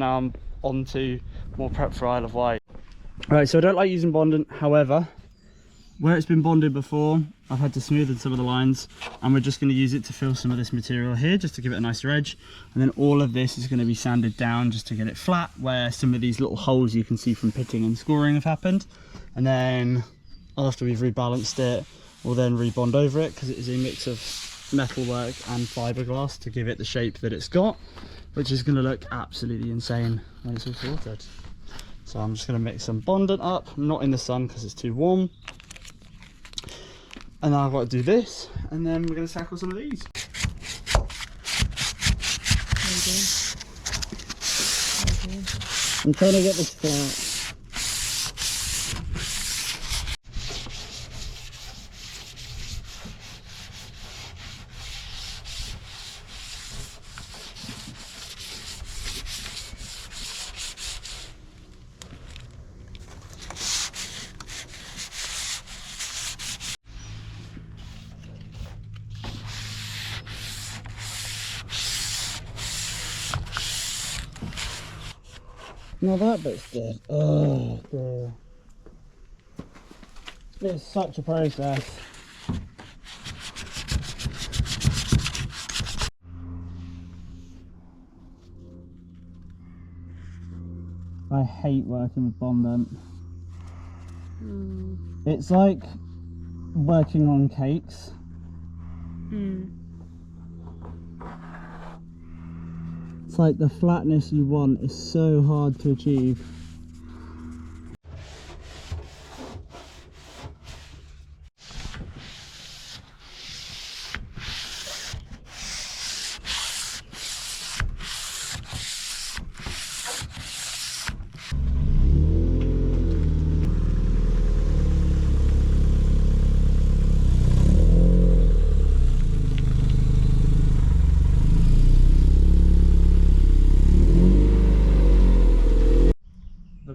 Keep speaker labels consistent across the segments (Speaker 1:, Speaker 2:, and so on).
Speaker 1: now I'm on to more prep for Isle of Wight. Right, so I don't like using bondant, however, where it's been bonded before, I've had to smoothen some of the lines, and we're just going to use it to fill some of this material here, just to give it a nicer edge. And then all of this is going to be sanded down just to get it flat, where some of these little holes you can see from pitting and scoring have happened. And then after we've rebalanced it, we'll then rebond over it, because it is a mix of metalwork and fiberglass to give it the shape that it's got, which is going to look absolutely insane when it's all sorted. So I'm just going to mix some bondant up, not in the sun because it's too warm. And then I've got to do this, and then we're going to tackle some of these. I'm trying to get this flat. Now that bit's dead. Oh dear. It's such a process. I hate working with bondant. It's like working on cakes. It's like the flatness you want is so hard to achieve.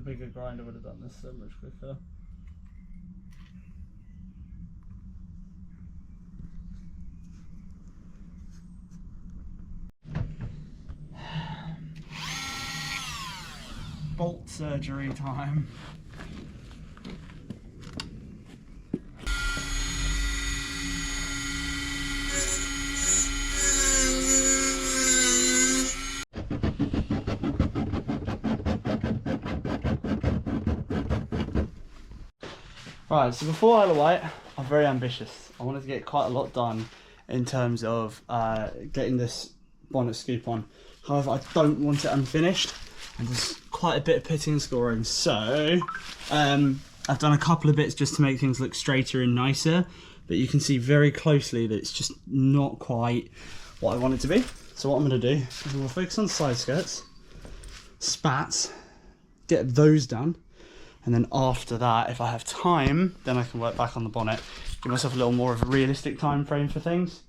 Speaker 1: Bigger grinder would have done this so much quicker. Bolt surgery time. Right, so before Isle of Wight, I'm very ambitious. I wanted to get quite a lot done in terms of getting this bonnet scoop on. However, I don't want it unfinished, and there's quite a bit of pitting and scoring. So I've done a couple of bits just to make things look straighter and nicer, but you can see very closely that it's just not quite what I want it to be. So what I'm going to do is I'm going to focus on the side skirts, spats, get those done. And then after that, if I have time, then I can work back on the bonnet, give myself a little more of a realistic time frame for things.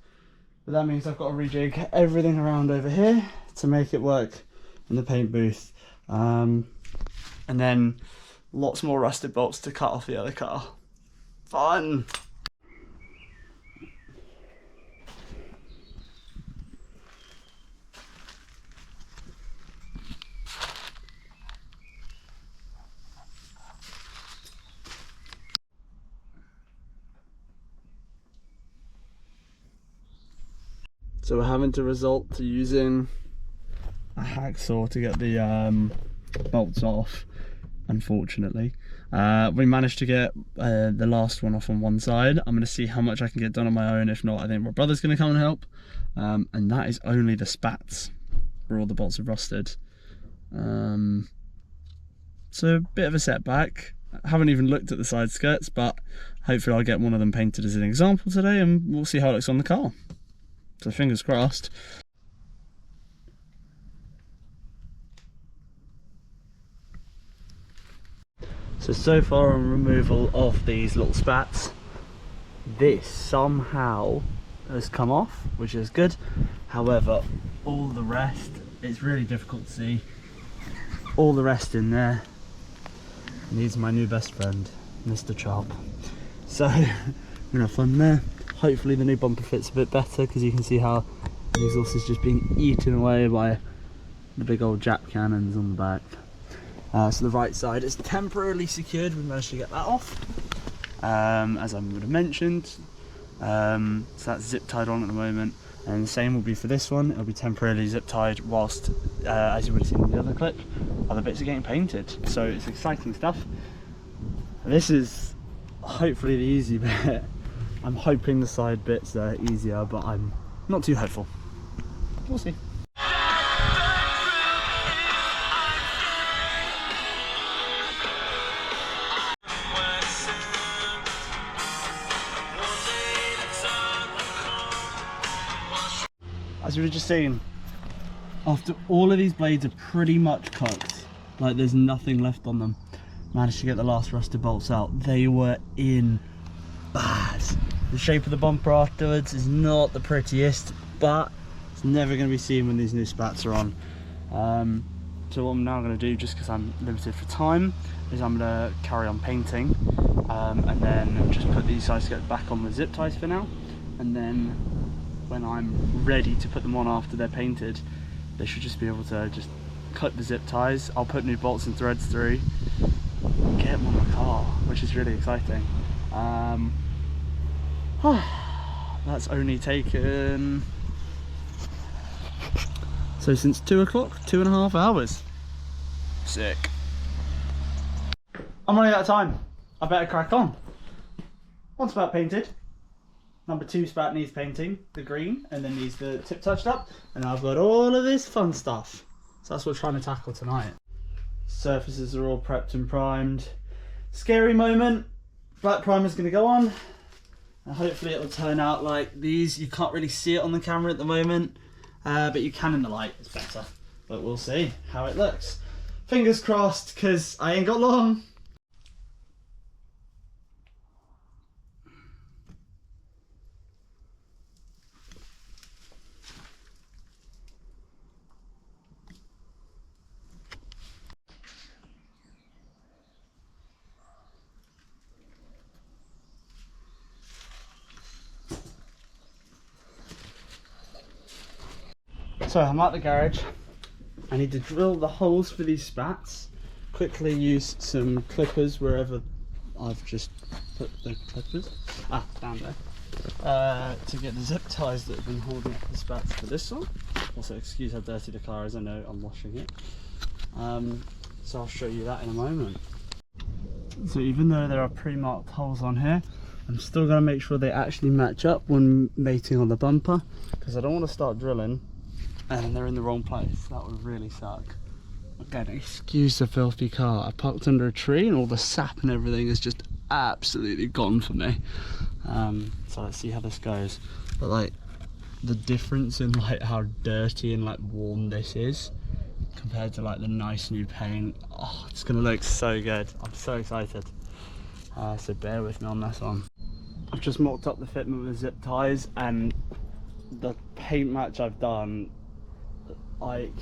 Speaker 1: But that means I've got to rejig everything around over here to make it work in the paint booth. And then lots more rusted bolts to cut off the other car. Fun! So we're having to resort to using a hacksaw to get the bolts off, unfortunately. We managed to get the last one off on one side. I'm going to see how much I can get done on my own. If not, I think my brother's going to come and help. And that is only the spats where all the bolts are rusted. So a bit of a setback. I haven't even looked at the side skirts, but hopefully I'll get one of them painted as an example today, and we'll see how it looks on the car. So fingers crossed. So far on removal of these little spats, this somehow has come off, which is good. However, all the rest, it's really difficult to see. All the rest in there needs my new best friend, Mr2. So we're gonna have fun there. Hopefully the new bumper fits a bit better, because you can see how the exhaust is just being eaten away by the big old Jap cannons on the back. So the right side is temporarily secured. We managed to get that off, as I would have mentioned. So that's zip tied on at the moment, and the same will be for this one. It'll be temporarily zip tied whilst, as you would have seen in the other clip, other bits are getting painted. So it's exciting stuff. This is hopefully the easy bit. I'm hoping the side bits are easier, but I'm not too hopeful. We'll see. As we were just saying, after all of these blades are pretty much cooked, like there's nothing left on them, managed to get the last rusted bolts out. They were in bad. The shape of the bumper afterwards is not the prettiest, but it's never going to be seen when these new spats are on. So what I'm now going to do, just because I'm limited for time, is I'm going to carry on painting, and then just put these guys back on with zip ties for now, and then when I'm ready to put them on after they're painted, they should just be able to just cut the zip ties. I'll put new bolts and threads through, get them on the car, which is really exciting. That's only taken, so since 2 o'clock, 2.5 hours. Sick. I'm running out of time. I better crack on. One spat painted. Number 2 spat needs painting, the green, and then needs the tip touched up. And I've got all of this fun stuff. So that's what we're trying to tackle tonight. Surfaces are all prepped and primed. Scary moment. Black primer's going to go on. And hopefully it'll turn out like these. You can't really see it on the camera at the moment, but you can in the light. It's better. But we'll see how it looks. Fingers crossed, because I ain't got long. So I'm at the garage. I need to drill the holes for these spats. Quickly use some clippers wherever I've just put the clippers. Down there. To get the zip ties that have been holding up the spats for this one. Also, excuse how dirty the car is. I know I'm washing it. So I'll show you that in a moment. So even though there are pre-marked holes on here, I'm still going to make sure they actually match up when mating on the bumper, because I don't want to start drilling and they're in the wrong place. That would really suck. Again, excuse the filthy car. I parked under a tree and all the sap and everything is just absolutely gone for me. So let's see how this goes. But like the difference in like how dirty and like warm this is compared to like the nice new paint, oh, it's gonna look so good. I'm so excited. So bear with me on this one. I've just mocked up the fitment with zip ties, and the paint match I've done, like,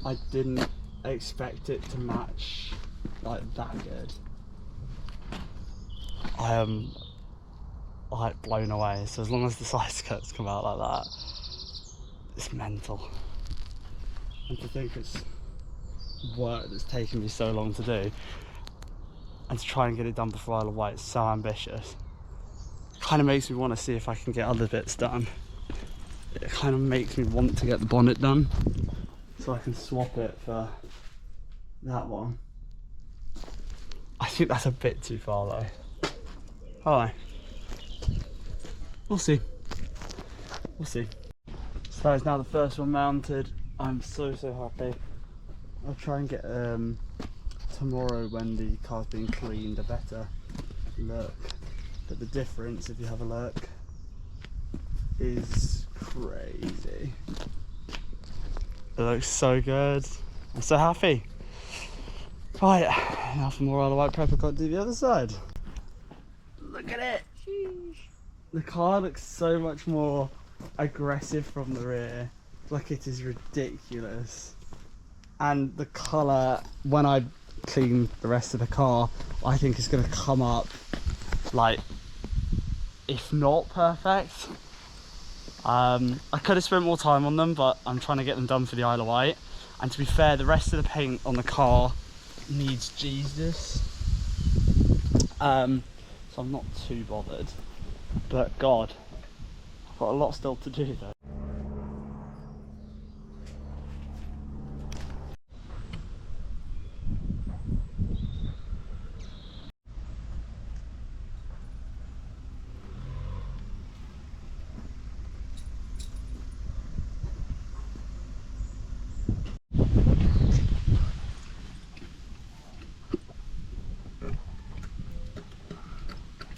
Speaker 1: I didn't expect it to match like that good. I am like blown away. So as long as the side skirts come out like that, it's mental. And to think it's work that's taken me so long to do, and to try and get it done before Isle of Wight is so ambitious. It kind of makes me want to see if I can get other bits done. It kind of makes me want to get the bonnet done, so I can swap it for that one. I think that's a bit too far though. Alright. We'll see. We'll see. So that is now the first one mounted. I'm so happy. I'll try and get tomorrow, when the car's being cleaned, a better look. But the difference, if you have a look, is crazy. It looks so good. I'm so happy. Right, now for more Isle of Wight prep, I've got to do the other side. Look at it. Sheesh. The car looks so much more aggressive from the rear. Like, it is ridiculous. And the colour, when I clean the rest of the car, I think it's going to come up like, if not perfect, I could have spent more time on them, but I'm trying to get them done for the Isle of Wight. And to be fair, the rest of the paint on the car needs Jesus. So I'm not too bothered. But God, I've got a lot still to do though.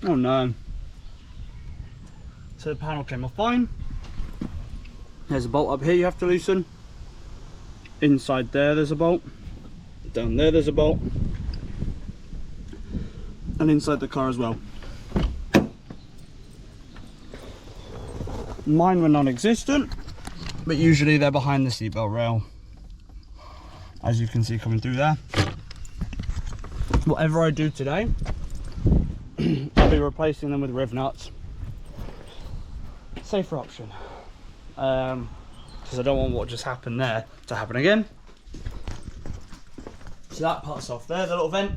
Speaker 1: Oh no. So the panel came off fine. There's a bolt up here you have to loosen. Inside there's a bolt. Down there's a bolt. And inside the car as well. Mine were non-existent, but usually they're behind the seatbelt rail. As you can see coming through there. Whatever I do today, I'll be replacing them with riv nuts. Safer option. Because I don't want what just happened there to happen again. So that part's off there, the little vent.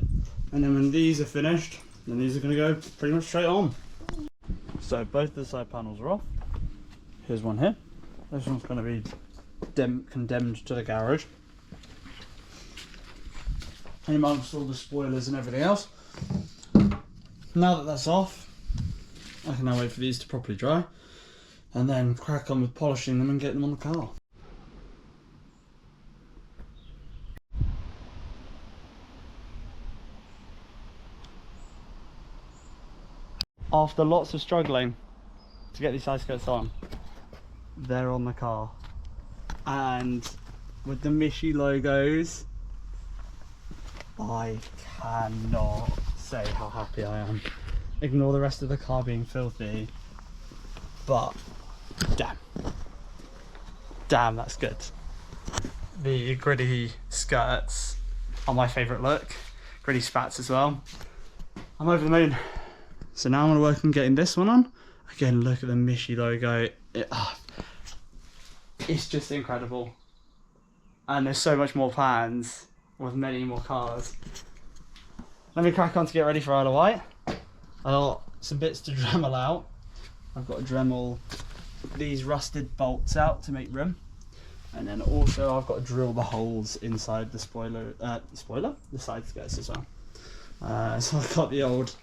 Speaker 1: And then when these are finished, then these are going to go pretty much straight on. So both the side panels are off. Here's one here. This one's going to be condemned to the garage. And amongst all the spoilers and everything else. Now that that's off, I can now wait for these to properly dry and then crack on with polishing them and getting them on the car. After lots of struggling to get these side skirts on, they're on the car. And with the Mishy logos, I cannot say how happy I am. Ignore the rest of the car being filthy, but damn, that's good. The gritty skirts are my favourite look. Gritty spats as well. I'm over the moon. So now I'm going to work on getting this one on. Again, look at the Mishy logo. It's just incredible. And there's so much more plans with many more cars. Let me crack on to get ready for Isle of Wight. I got some bits to Dremel out. I've got to Dremel these rusted bolts out to make room. And then also I've got to drill the holes inside the the side skirts as well. So I've got the old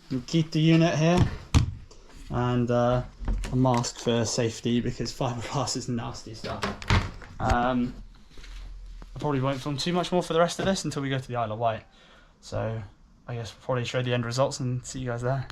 Speaker 1: Nikita unit here. And a mask for safety because fiberglass is nasty stuff. I probably won't film too much more for the rest of this until we go to the Isle of Wight. So I guess we'll probably show the end results and see you guys there.